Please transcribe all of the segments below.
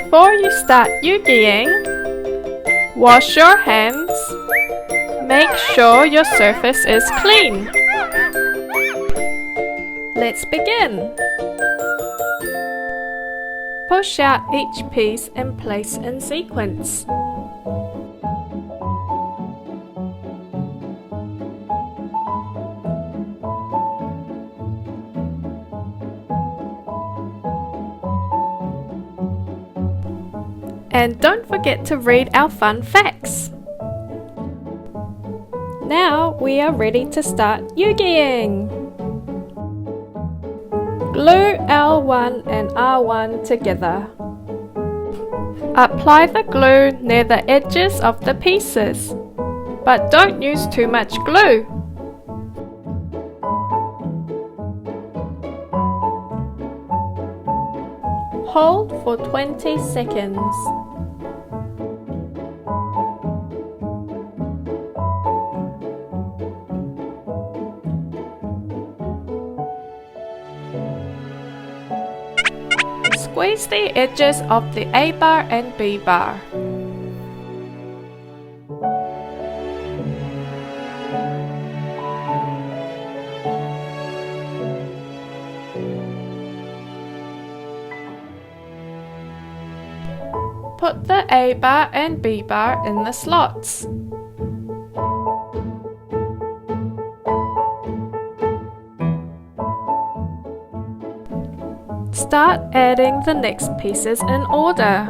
Before you start EUGYing, wash your hands. Make sure your surface is clean. Let's begin. Push out each piece and place in sequence. And don't forget to read our fun facts. Now we are ready to start EUGYing. Glue L1 and R1 together. Apply the glue near the edges of the pieces, but don't use too much glue. Hold for 20 seconds. Squeeze the edges of the A bar and B bar. Put the A bar and B bar in the slots. Start adding the next pieces in order.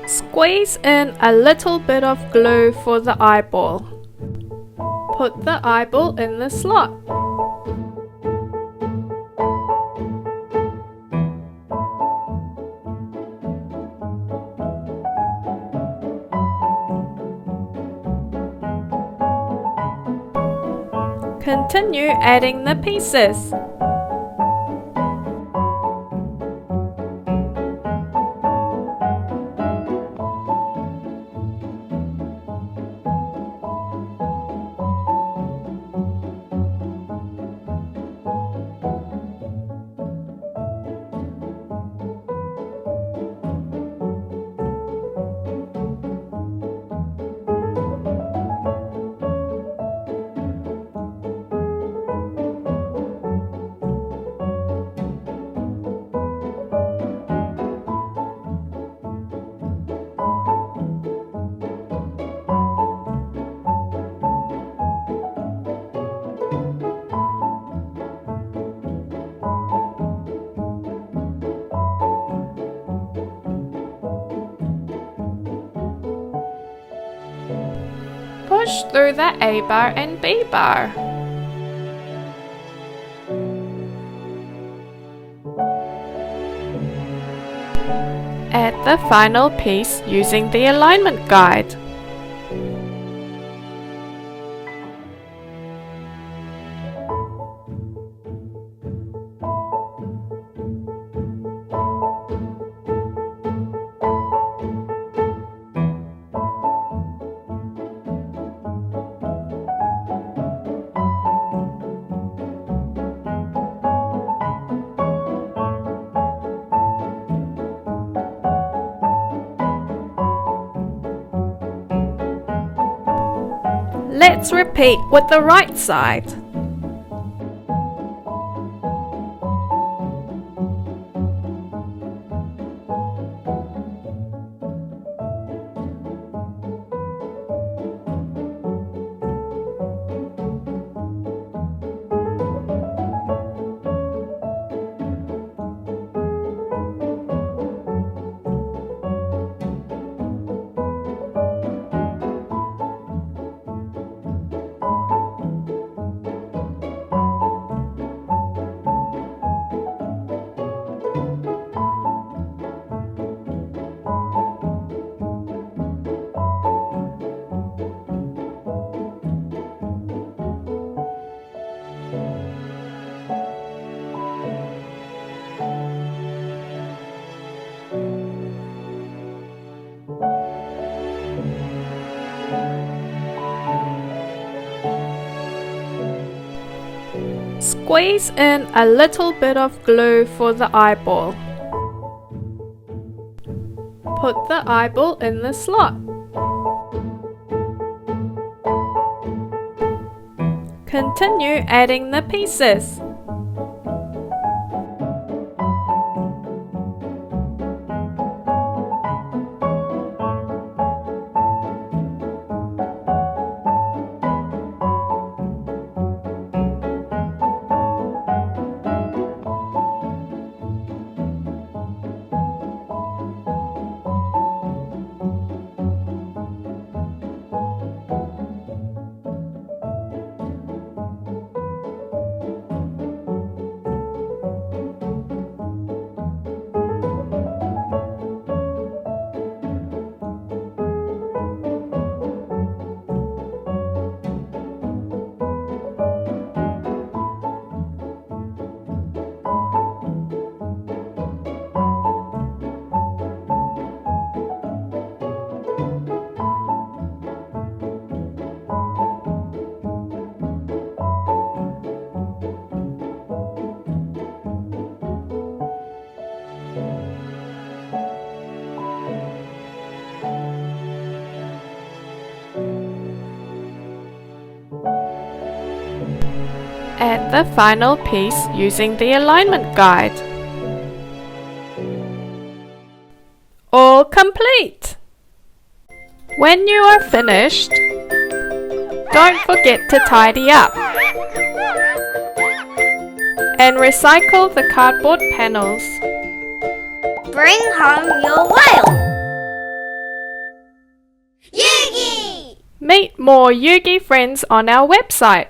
Squeeze in a little bit of glue for the eyeball. Put the eyeball in the slot. Continue adding the pieces. Push through the A bar and B bar. Add the final piece using the alignment guide. Let's repeat with the right side. Squeeze in a little bit of glue for the eyeball. Put the eyeball in the slot. Continue adding the pieces. Add the final piece using the alignment guide. All complete! When you are finished, don't forget to tidy up and recycle the cardboard panels. Bring home your whale! EUGY! Meet more EUGY friends on our website.